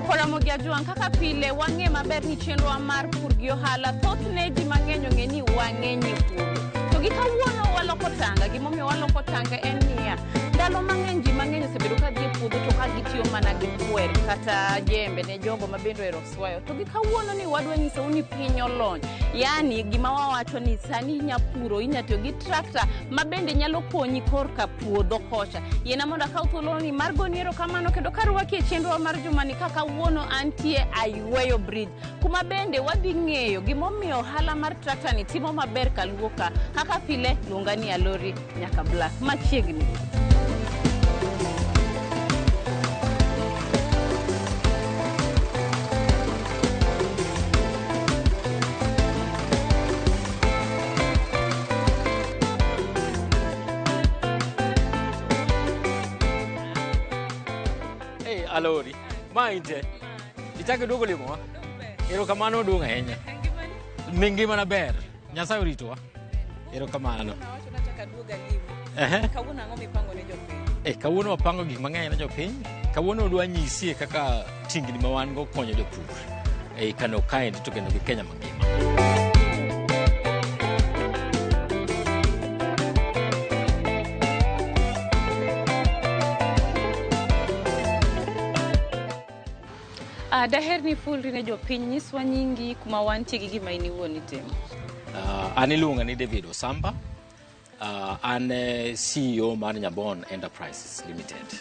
Nyako Ramogi ajuang kaka pile wange maber ni chenro mar pur gi ohala thothne ji mang'eny ong'e ni wang'eny pur. To gi kawuono waloko tanga, gimomiyo waloko tanga en niya, ndalo mang'eny ji mang'eny osebedo ka dhi e puodho to ka gitiyo mana gi kwer kata jembe ne jogo mabende ohero swayo. To gi kawuono ni wadwa nyisou ni piny olony. Yani gima wawacho ni sani inya puro, inya tiyo gi trakta mabende nyalo konyi korka puodho kocha. Yena mondo akaw thuolo ni mar goni erokamano kendo karwaki e chenro mar jumani kaka wuono antie ayweyo bridge. Kuma bende wadhi ng'eyo gimomiyo ohala mar trakta ni timo maber Kaluo ka. Kaka pile luonga ni Alori nyaka Black machiegni. Alori, mainte. Itake dogo limo? Erokamano dunga henya. Mingi mana ber. Nyasaye oritowa. Erokamano. Kawuono ang'o mipango ne jopiny? Kawuono wapango gik mang'eny ne jopiny. Kawuono dwa nyisi kaka tingni ma wan go konyo jopur. Kano kaendi to kendo gi Kenya mangima. Daher ni fulri ne jopiny nyiswa nyingi kuma wantie gi gima iniwuon itimo. An iluonga ni David Osamba. An CEO mar Nyabon Enterprises Limited.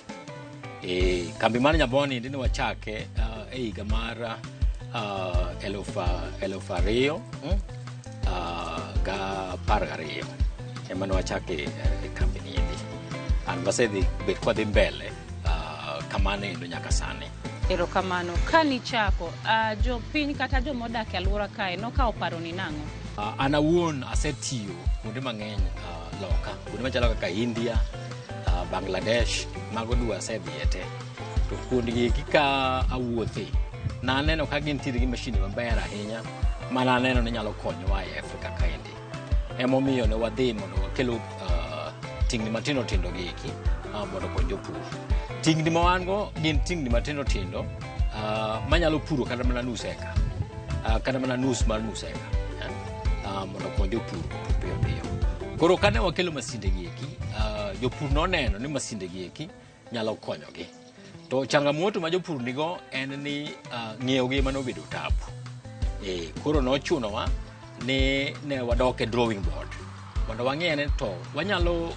Kambi mar Nyabon indi ne wachake higa mar 2012 ga 12 ema ne wachake kambi ni indi. An wasedhi bet kwa dhi mbele kamane endo nyaka sani. Erokamano. Kani chako, jopiny kata jomodak e alwora kae nokawo paro ni nang'o? An awuon asetiyo kuonde mang'eny loka, kuonde machalo kaka India, Bangladesh, mago dua asedhiye te. To kuondgi kika awuothe, naneno ka gintiere gi mashine maber ahinya, mananeno ni nyalo konyowa e Afrika kaendi. Emomiyo ne wadhi mondo wakelo tingni matindo tindo gi iki mondo konyo jopur. Tingni ma wan go gin tingni matindo tindo manyalo puro kata mana nus eka. Kata mana nus mar nus eka. Mondo konyo jopur piyo piyo. Koro kane wakelo masinde gi eki, jopur noneno ni masinde gi eki nyalo konyogi. To changamoto ma jopur nigo en ni ng'iewogi ema nobedo tabu. Koro nochunowa ni ne wadok e drawing board. Mondo wang'ene to wanyalo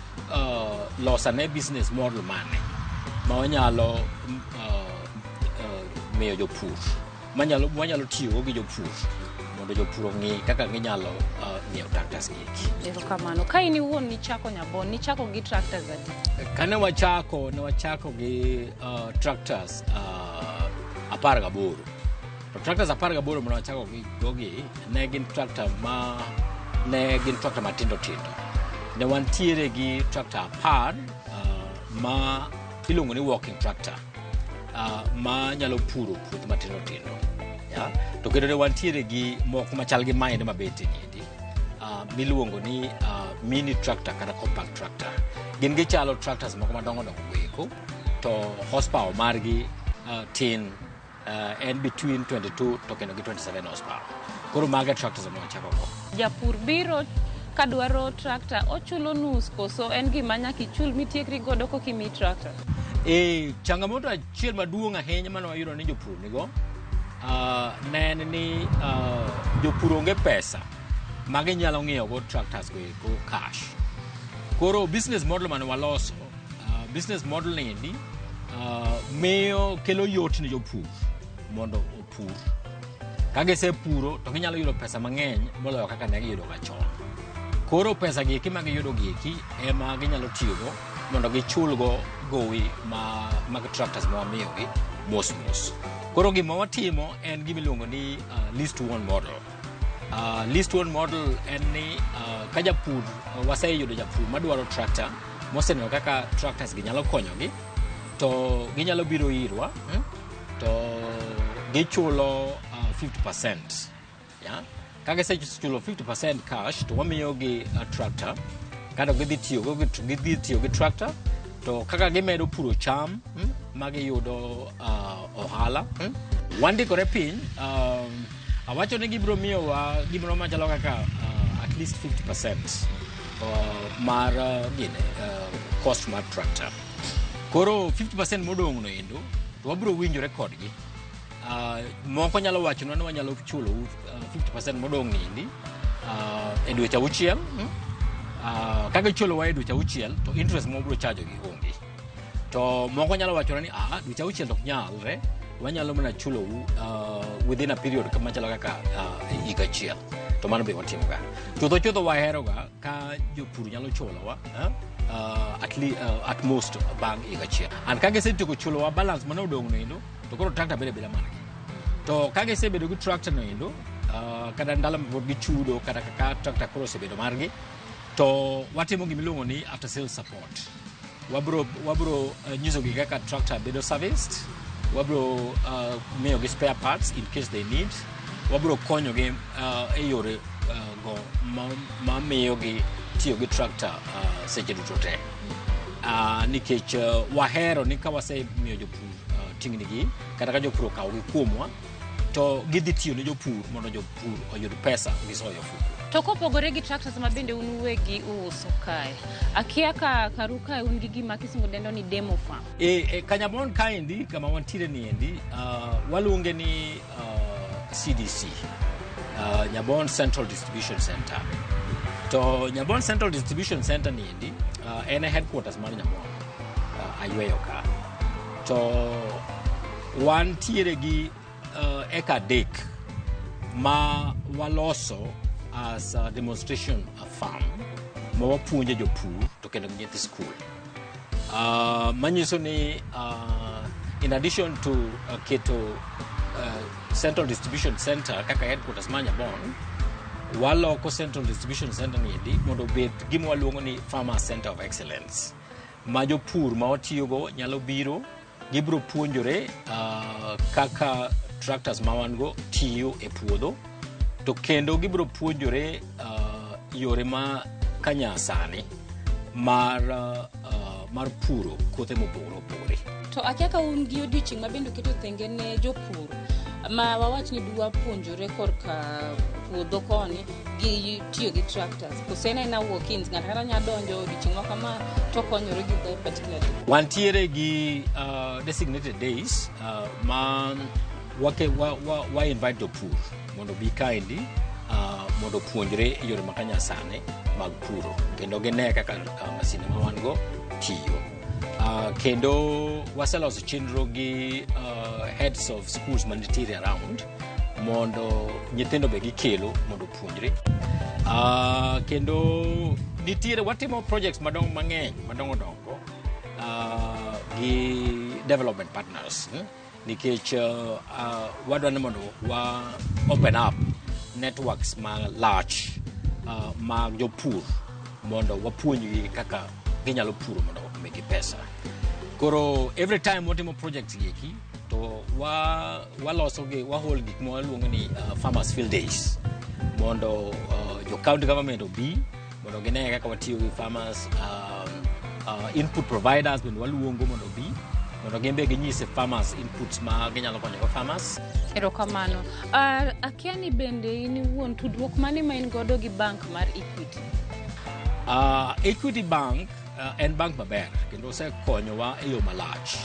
losane business model mane ma wanyalo miyo jopur wanyalo tiyo gi jopur mondo jopur ong'e kaka ginyalo ng'iewo tractors gi. Erokamano. Ka in iwuon nichako Nyabon, nichako gi tractors adi? Kane wachako gi tractors 18. To tractors 18 mane wachako gi ne gin tractor matindo tindo. Ne wantiere gi tractor 10 ma iluongo ni walking tractor ma nyalo puro puothe matindo tindo. To kendo ne wantiere gi moko machal gi maende mabete niendi miluongo ni mini tractor kata compact tractor. Gin gichalo tractors moko madongo dongo goeko, to horsepower margi tin en between 22 to kendo gi 27 horsepower. Koro maga tractors ma wachako go. Japur biro kadwaro tractor ochulo nus koso en gima nyaka ichul mitiekri godo kokimi tractor? Changamoto achiel maduong' ahinya mane wayudo ni jopur nigo ne en ni jopur onge pesa ma ginyalo ng'iewo go tractors go cash. Koro business model mane waloso, business model ni miyo kelo yot ni jopur mondo opur. Ka gisepuro to ginyalo yudo pesa mang'eny moloyo kaka ne giyudo ga chon. Koro pesa gi ma giyudo gi iki ema ginyalo tiyogo mondo gichulgo gowi mag tractors ma wamiyogi mos mos. Koro gima watimo en gimiluongo ni list one model. List one model en ni ka japur waseyudo japur madwaro tractor moseneno kaka tractors gi nyalo konyogi, to ginyalo biro irwa to gichulo 50%. Ka gisechulo 50% cash to wamiyogi tractor kata gidhi tiyo gi tractor to kaka gimedo puro cham magiyudo ohala wandikore piny awacho ni gibiro miyowa gimoro machalo kaka at least 50% mar cost mar tractor. Koro 50% modong' no endo to wabiro winjore kodgi. Moko nyalo wachonwa ni wanyalo chulo 50% modong' niendi e dweche auchiel. Kaka chulowa e dweche auchiel to interest mo biro charge gi onge. To moko nyalo wachona ni dweche auchiel ok nyalre, wanyalo mana chulo within a period kama chalo kaka higa achiel. To mano be watimo ga. Chutho waheroga ka jopur nyalo chulowa at most bang' higa achiel. And ka gisetieko chulowa balance mane odong' no endo to koro tractor bede mangi. To ka gisebedo gi tractor no endo kada ndalo pod gichudo kata kaka tractor koro osebedo margi, to watimo gimiluongo ni after sales support. Wabro nyisogi kaka tractor bedo serviced, wabro miyogi spare parts in case they need, wabro konyogi e yore go mamiyogi tiyo gi tractor seche duto te. Nikech wahero ni ka wasemiyo jopur ting'nigi kata ka jopur okawogi kuomwa to gidhi tiyo ne jopur mondo jopur oyud pesa gisoyo ofuko. To kopogore gi tractors ma bende un uwegi uso kae, akia ka karu kae un gi gima kisungu dendo ni demo farm. Kanyamon kaendi kama wantiere niendi waluonge ni CDC, Nyabon Central Distribution Center. To Nyabon Central Distribution Center niendi en headquarters mar Nyabon ayweyo ka. To wantiere gi eka dek ma waloso as a demonstration farm ma wapuonje jopur to kendo nyithi school. Manyiso ni in addition to keto Central Distribution Center kaka headquarters ma Nyabon, waloko Central Distribution Center niendi mondo bed gima waluongo ni Farmer Center of Excellence. Ma jopur ma watiyogo nyalo biro, gibiro puonjore kaka tractors ma wango tiyo e puodho, to kendo gibiro puonjore yore ma kanyasani mar puro kothe mopogore opogore. To akiaka un gi odiochieng' ma bende keto thenge ne jopur ma wawach ni dwa puonjore korka puodho koni gi tiyo gi tractors. Kusena ina walk-ins ng'ato kata nya donjo odiochieng' ma kama to konyore gi that particular day. Wantiere gi designated days ma wa invite jopur mondo bi kaendi mondo puonjre yore makanyasane mag puro kendo gine kaka masine ma wan go tiyo. Kendo waseloso chenro gi heads of schools manitiere around mondo nyithindo be gikelo mondo puonjre. Kendo nitiere watimo projects madongo gi development partners. Nikech wadwa ni mondo wa open up networks ma large ma jopur mondo wapuonjgi kaka ginyalo puro mondo omigi pesa. Koro every time watimo projects giki to waloso gi wahol gik ma waluongo ni farmers field days mondo jo county government obi mondo gine kaka watiyo gi farmers input providers bende waluongo mondo obi mondo gembe ginyise farmers inputs ma ginyalo konyo farmers. Erokamano. Akia ni bende ini wuon tudruok mane ma in godo gi bank mar Equity? Equity Bank en bank maber kendo osekonyowa e yo malach.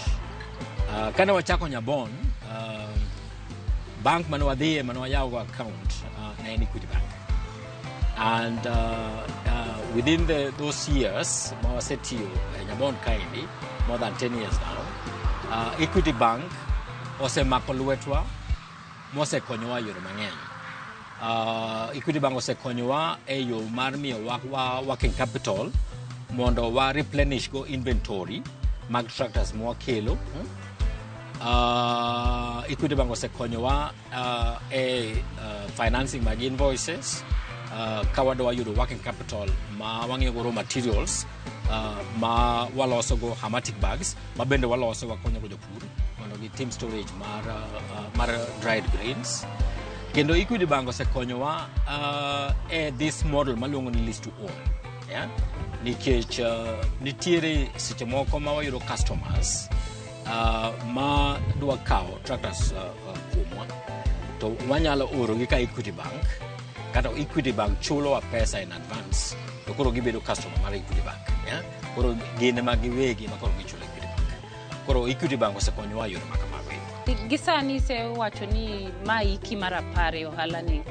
Kane wachako Nyabon, bank mane wadhiye mane wayawo account ne en Equity Bank. And within those years ma wasetiyo Nyabon kaendi, more than 10 years now, Equity Bank osemako lwetwa mosekonyowa yore mang'eny. Equity Bank osekonyowa e yo mar miyo working capital mondo wa replenish go inventory mag tractors mo wakelo. Equity Bank osekonyowa e financing mag invoices ka wadwa yudo working capital ma wang'iyo raw materials ma waloso go hermetic bags ma bende waloso wakonyo go jopur mondo gitim storage mar dried grains. Kendo Equity Bank osekonyowa this model maluongo ni lease to own. Yeah? Nikech nitiere seche moko ma wayudo customers ma dwa kawo tractors kuomwa to wanyalo oro gi ka Equity Bank kata Equity Bank chulo pesa in advance to koro gibedo customer mar Equity Bank ya koro gine magiwegi ma koro gichulo Equity Bank koro Equity Bank osekonyowa yore makamago gisani se wacho ni maiki mara pare ohala ni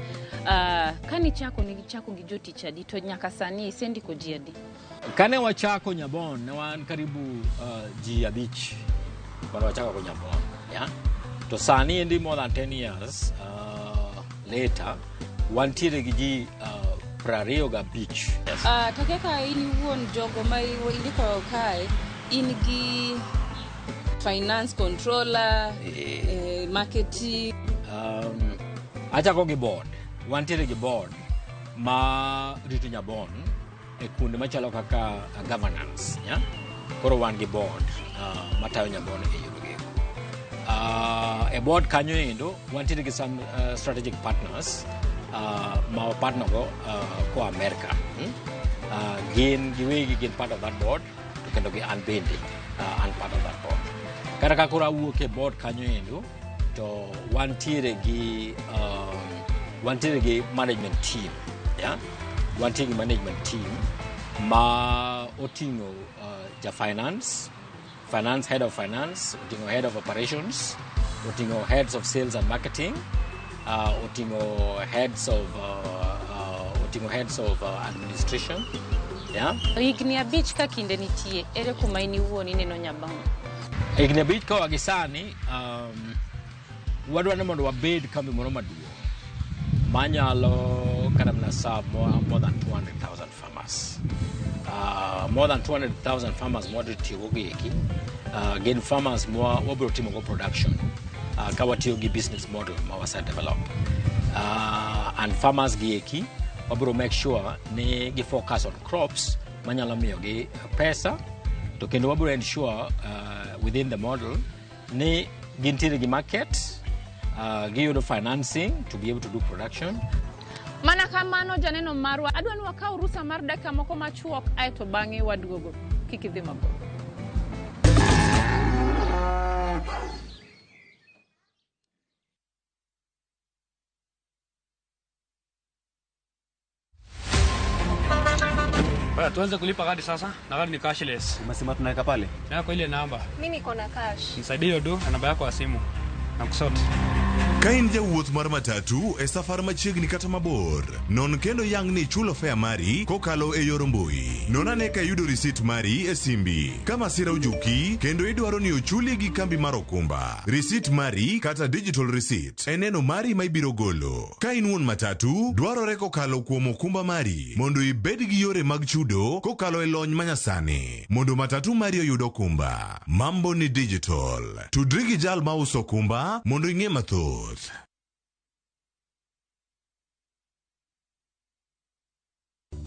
kani chako gi jotich adi to nyaka sani sendiko ji adi kane wachako Nyabon ne wan karibu ji 5 bado wachako ko Nyabon ya to sani endi more than 10 years later wantiere gi ji 25 takeka ini wuon jogo ma indiko kae in gi finance controller marketing achako gi board wantiere gi board ma rito Nyabon e kunde machalo kaka governance ya koro wan gi board matayo Nyabon e yudo gego e board kanyo endo wantiere gi some strategic partners ma partner go ko America gin giwegi gin part of that board to kendo gi unbending and part of that board kara ka kora wuok e board kanyo endo to wantiere gi management team ya wantiere gi management team ma otingo finance head of finance otingo head of operations otingo heads of sales and marketing otingo heads of administration ya igni abich ka kinde nitie ere kuma ini wuoni neno Nyabon igni abich ka wagisani wadwa ni mondo wabed kambi moro maduong' manyalo kata mana serve more than 200,000 farmers more than 200,000 farmers mwadwa tiyogo gieki gin farmers wabiro timogo production ka watiyo gi business model ma wasa develop and farmers gieki wabiro make sure ni gi focus on crops manyalo miyo gi pesa to kendo wabiro ensure within the model ni gintiere gi market giyudo financing to be able to do production mana kamano janeno marwa adwa ni wakaw rusa mar dakika moko machuok aito bang'e waduogo kikidhi mabor Baya tuanze kulipa kadi sasa. Na kadi ni cashless. Umesema tunaweka pale? Yako ile namba. Mimi niko na cash. Nisaidie hiyo do na namba yako ya simu. Nakusote. Kain jawuoth mar matatu e safar machiegni kata mabor. Non kendo yang ni chulo fare mari kokalo e yor mbui. Non ane ka yudo receipt mari e simbi. Kama sira ujuki kendo idwaro ni ochuli gi kambi mar okumba. Receipt mari kata digital receipt eneno mari ma ibiro golo. Kain wuon matatu dwarore kokalo kuom okumba mari mondo ibed gi yore mag chudo kokalo e lony manyasani. Mondo matatu mari oyud okumba. Mambo ni digital. Tudri gi jal ma uso okumba mondo ing'e mathoth.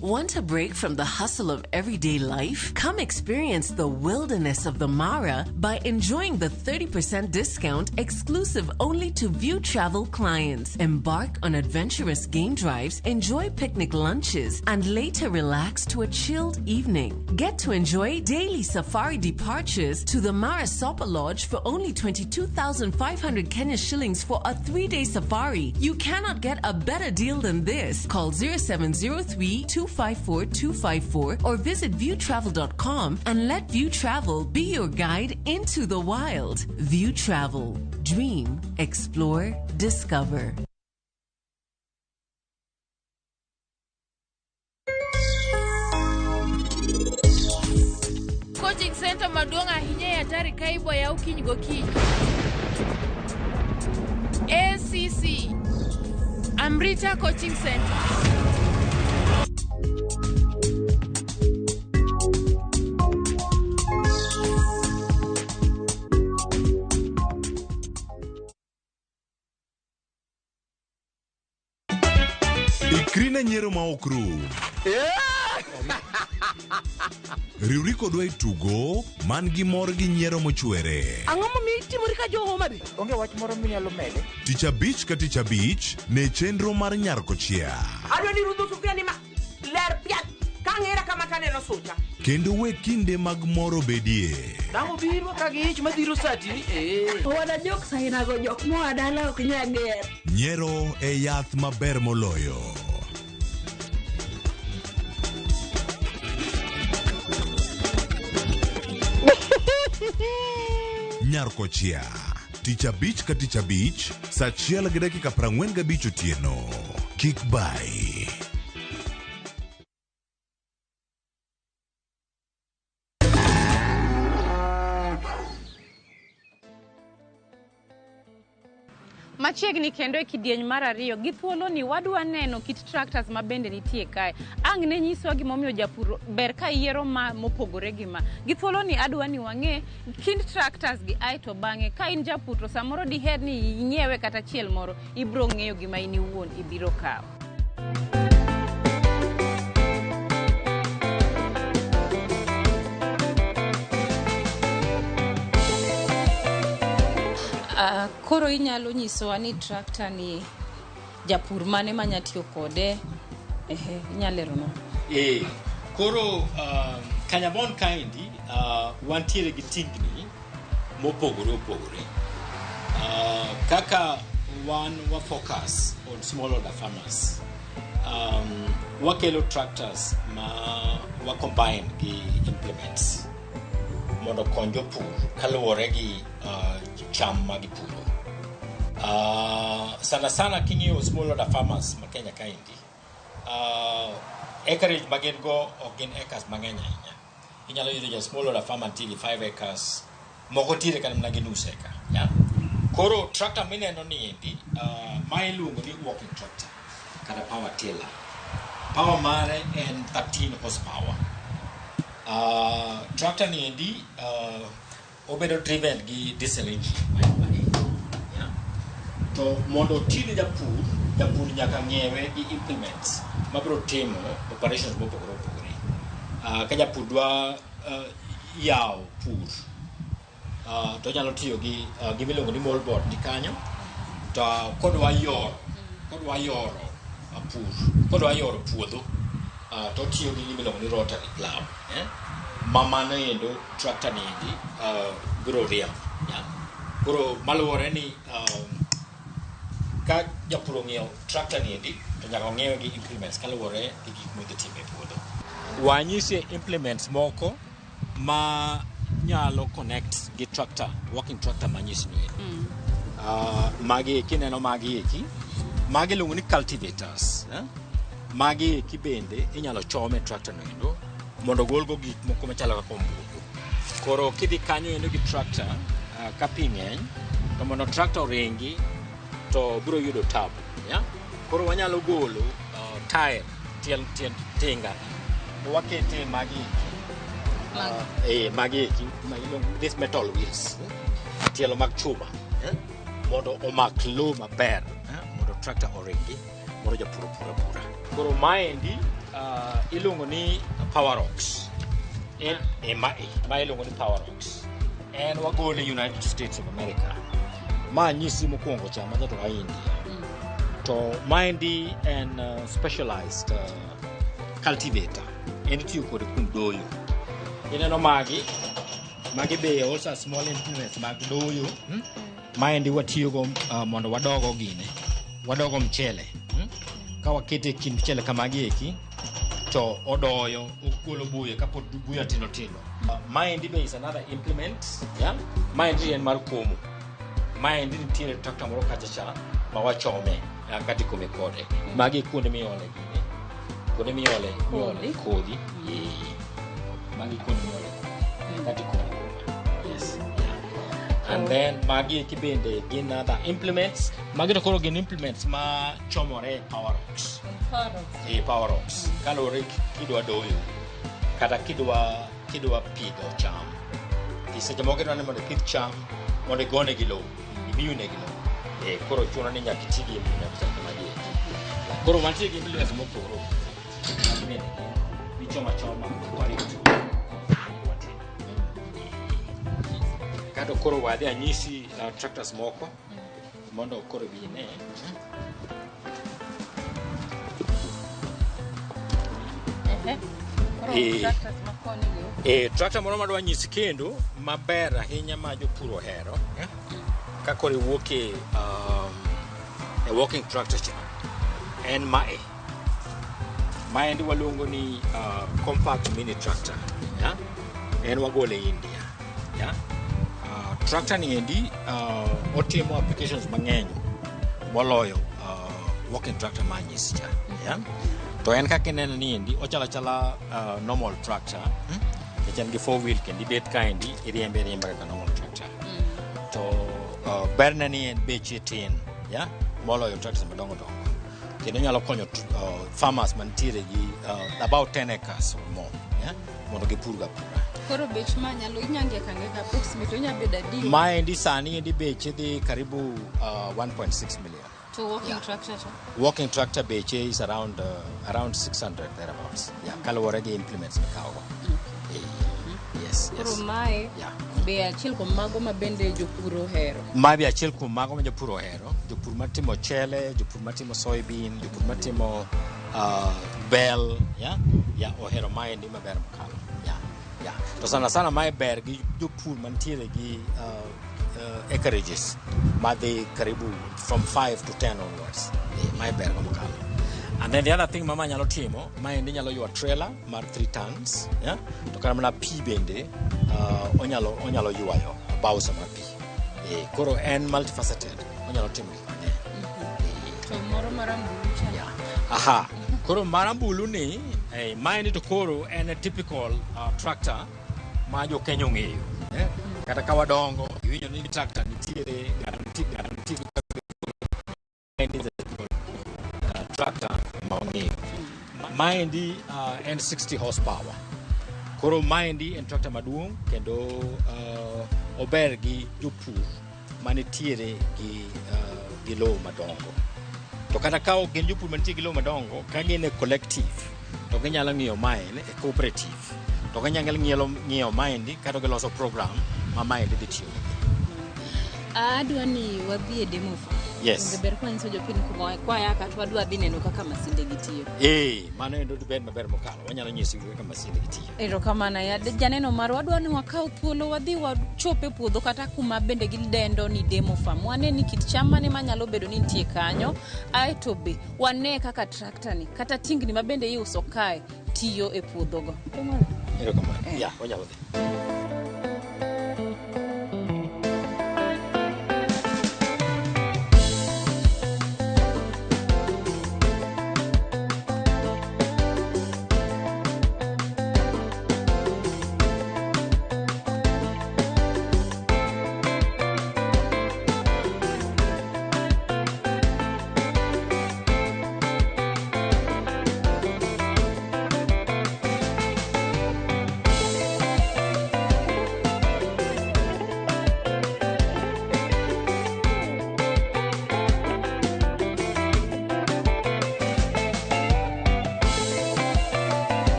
Want a break from the hustle of everyday life? Come experience the wilderness of the Mara by enjoying the 30% discount exclusive only to View Travel clients. Embark on adventurous game drives, enjoy picnic lunches, and later relax to a chilled evening. Get to enjoy daily safari departures to the Mara Sopa Lodge for only 22,500 Kenya shillings for a 3-day safari. You cannot get a better deal than this. Call 0703 254 or visit viewtravel.com and let View Travel be your guide into the wild. View Travel. Dream, explore, discover. Coaching Center maduong' ahinya e atari kaibo ya ukiny gokinyi. ACC Amrita Coaching Center. Ikrina nyero ma okru. Riuri kodwa itugo man gi mor gi nyiero mochwere. Ang'o momiyo itimori ka jo Homa Bay? Onge wach moro minyalo mede. Tich abich ka tich abich ne chenro mar Nyarkochia. Adwa ni rudho sufria ni ma ler piat ka ang'era kama kaneno sucha. Kendo we kinde mag moro bedie. Damo biro ka gi ich madhiro sati. Wada jok sainago jok moa dala ok nyager. Nyiero e yath maber moloyo. Nyarkochia. Tich abich ka tich abich, saa 1:45 otieno. Kik bai. Machiegni kendo e kidieny mar ariyo gi thuolo ni wadwa neno kit tractors ma bende nitie kae. Ang' ne nyiswa gimomiyo japur ber ka yiero mopogore gi ma. Gi thuolo ni adwa ni wang'e kind tractors gi aito bang'e ka in japur to samoro diher ni inyiewe kata chiel moro ibro ng'eyo gima in iwuon ibiro kawo. Koro inyalo nyisowa ni tractor ni japur mane manya tiyo kode. Inyalero no. Koro Kanyabon kaendi wantiere gi tingni mopogore opogore. Kaka wa focus on smallholder farmers. Wakelo tractors wa combine gi implements mondo konyo jopur kaluwore gi cham ma gipuro. Sana king'iyo smallholder farmers ma Kenya kaendi, acreage ma gin go ok gin acres mang'eny ahinya. Inyalo yudo ja smallholder farmer nigi 5 acres, moko tiere kana mana gi nus acre. Yeah? Koro tractor mineno ni endi, ma iluongo ni walking tractor kata power tiller. Power mare en 13 horsepower. Tractor ni endi obedo driven gi diesel engine. Yeah. To mondo tine japur nyaka ng'iewe gi implements mabiro timo operations mopogore opogore. Ka japur dwa yawo pur, to nyalo tiyo gi gimiluongo ni moldboard ni kanyo. To kodwa yoro puodho, to tiyo gi gimiluongo ni rotary plow. Mano endo tractor ni endi biro riembo. Koro maluwore ni ka japur ong'iewo tractor ni endi to nyaka ong'iewe gi implements kaluwore gi gik modhi timo e puodho. Wanyise implements moko ma nyalo connect gi tractor, walking tractor manyisi ni endi. Magi eki neno magi eki. Magi luongo ni cultivators. Magi eki bende inyalo chome tractor no endo mondo golgo gik moko machalo kaka ombugu. Koro kidhi kanyo endo gi tractor ka pi ng'eny, to mondo tractor ringi to biro yudo tabu. Yeah? Koro wanyalo golo tire, tiend tinga, wakete magi eki, this metal wheels, tielo mag chuma, mondo omak low maber, mondo tractor oringi, mondo japur pura. Koro maendi iluongo ni Power Rocks. Ma iluongo ni Power Rocks. En wagole United States of America. Ma nyisi mokwongo cha ma to India. To maendi en specialized cultivator. En tiyo kode kuom doyo. Ineno magi be also small implements mag doyo. Maendi watiyogo mondo wadogo gine. Wadogo mchele. Ka wakete kind mchele kamagi eki, to odoyo, ogolo buya kapod buya tino. Maendi be is another implement. Yeah? Maendi en mar komo. Maendi nitiere tractor moro kachacha ma wachome kati kome kode. Magi kuonde miole gine. Kuonde miole kodhi. Magi kuonde miole kati kome. Yes. Yeah. And then magi eki bende gin other implements. Magi to koro gin implements ma chomore Power Rocks. Power Rocks. Kalore kidwa doyo kata kidwa pidho cham. Seche moko idwa ni mondo pidh cham mondo igone gi lowo, ibiyune gi lowo. Koro chuno ni nyaka iti gi implements magi eki. Koro mantie gi implements mopogore. Michoma warito. Kato koro wadhi anyisi tractors moko mondo koro bine. Tractor moro madwa nyisi kendo maber ahinya ma jopur ohero ka koro iwuok e walking tractor cha en maendi waluongo ni compact mini tractor en wagole India tractor ni endi otimo applications mang'eny moloyo walking tractor manyisi cha to en kaka ineno ni endi ochala normal tractor echan gi 4 wheel kendi bet kaendi iriembe kaka normal tractor to berne ni en beche tin moloyo tractors madongo kendo nyalo konyo farmers mantiere gi about 10 acres or more mondo gipurga pura. Koro bech ma nyalo inyange kange ka approximate onya beda di maendi sani endi beche dhi karibu 1.6 million. To walking tractor beche is around 600 thereabouts. Kaluo gi implements mikawo. Yes. Koro mae be achiel kuom mago ma bende jopur ohero. Mae be achiel kuom mago ma jopur ohero. Jopur matimo chele, jopur matimo soybean, jopur matimo bell, ohero maendi maber mokalo. To sana mae ber gi jopur mantiere gi acreages madhi karibu from 5 to 10 onwards. My bear mokalo. And then the other thing mama nyalo timo, maendi nyalo ywa trailer mar 3 tons, to kana mana pi bende onyalo ywayo bausa mar pi. Koro en multifaceted, onyalo timo gik mang'eny. To moro marambulu cha. Koro marambulu ni maendi to koro en a typical tractor ma jo Kenya ong'eyo. Kata ka wadongo iwinjo ni tractor nitiere guarantee tractor ma ong'eyo. Maendi en 60 horsepower. Koro maendi en tractor maduong' kendo ober gi jopur manitiere gi lowo madongo. To kata ka gin jopur manitiere gi lowo madongo, ka gin e collective to ginyalo ng'iyo maendi e cooperative. To ginyalo ng'iyo maendi kata giloso program ma maendi dhi tiyo. Adwa ni wadhi e demo fa. Yes. Ber kwa nyiso jopiny kwa yaka to adwa dhi neno kaka masinde gitiyo. Mano endo ber maber mokalo. Wanyalo nyisi kaka masinde gitiyo. Erokamano ya janeno mar wadwa ni wakaw thuolo wadhi wachope puodho kata kuma bende gidendo ni demo farm. Wane ni kit cham mane manyalo bedo ni nitie kanyo. Aeto be wane kaka tractor ni kata tingni ma bende iuso kae tiyo e puodho go. Erokamano. Wanyalo dhi.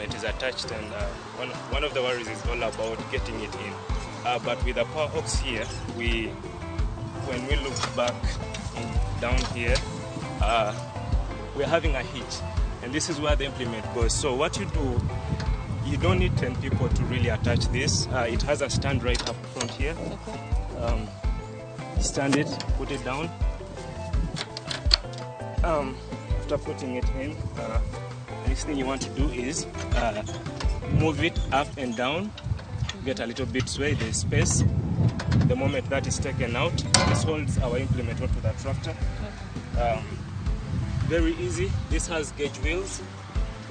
implement is attached, and one of the worries is all about getting it in. But with the power ox here, when we look back down here, we're having a hitch, and this is where the implement goes. So what you do, you don't need 10 people to really attach this. It has a stand right up front here. Okay. Stand it, put it down. After putting it in, the next thing you want to do is move it up and down, get a little bit sway, there's space. The moment that is taken out, this holds our implement onto the tractor. Very easy. This has gauge wheels,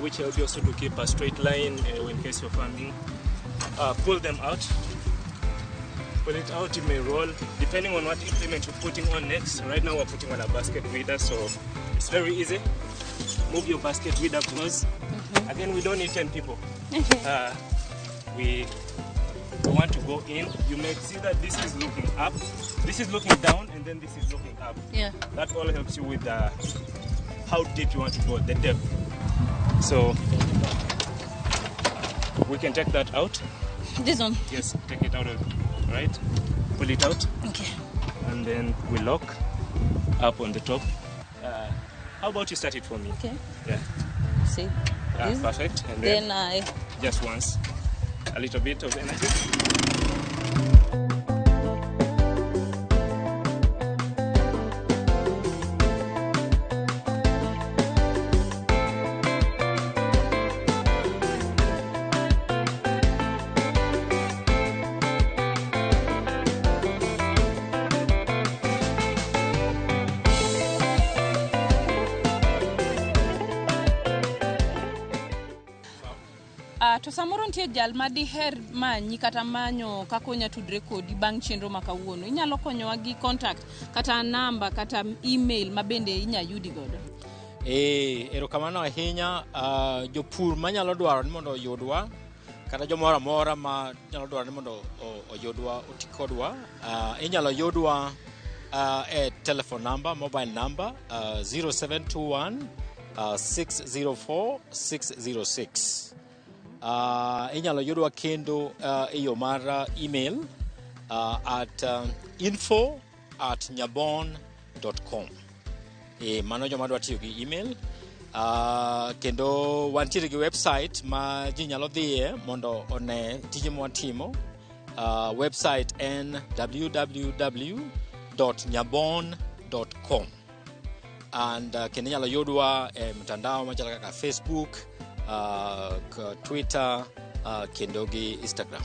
which help you also to keep a straight line in case you're farming. Pull them out. Pull it out, you may roll, depending on what implement you're putting on next. Right now we're putting on a basket weeder, so it's very easy. Move your basket weeder close. Again, we don't need 10 people. We want to go in. You may see that this is looking up, this is looking down, and then this is looking up. Yeah. That all helps you with how deep you want to go, the depth. So we can take that out. This one? Yes, take it out of, right? Pull it out. Okay. And then we lock up on the top. How about you start it for me? Okay. Yeah. See? Perfect. And then I... Just once. A little bit of energy. To samoro nitie jal ma diher manyi kata manyo kaka onya tudre kodi bang' chenro ma kawuono. Inyalo konyowa gi contact kata namba kata email ma bende inyayudi godo. Erokamano ahinya. Jopur manyalo dwaro ni mondo oyudwa kata jomoro amora ma nyalo dwaro ni mondo oyudwa oti kodwa, inyalo yudwa e telephone number, mobile number 0721 604 606. Inyalo yudwa kendo e yo mar email at info@nyabon.com. Mano joma dwa tiyo gi email. Kendo wantiere gi website ma ji nyalo dhiye mondo one tije mwatimo. Website en www.nyabon.com. And kendo nyalo yudwa e mtandao machalo kaka Facebook, Twitter, kendo gi Instagram.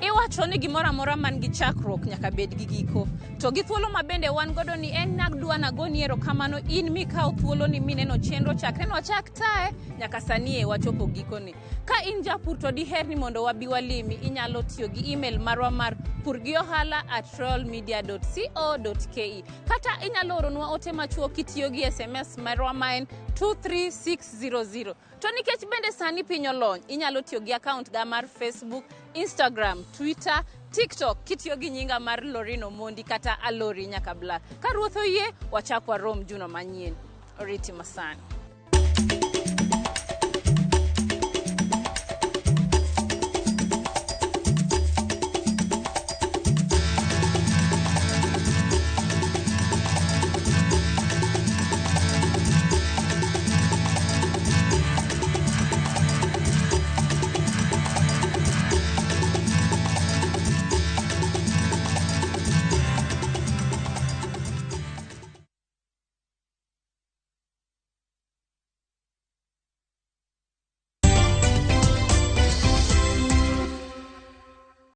Iwacho ni gimoro amora man gi chakruok nyaka bed gi giko. To gi thuolo ma bende wan godo ni en nagdwa nagoni erokamano in mikaw thuolo ni mineno chenro chakre no chak tae nyaka sani wachopo giko ni. Ka in japur to diher ni mondo wabi walimi, inyalo tiyo gi email marwa mar purgiohala@royalmedia.co.ke. Kata inyalo oronwa ote machuo kitiyo gi SMS marwa maen 23600. To nikech bende sani piny olony, inyalo tiyo gi account ga mar Facebook, Instagram, Twitter, TikTok kitiyo gi nyinga mar Lorino Mondi kata Alori nyaka Black. Ka ruoth oyie, wachak warom juno manyien. Oriti masani.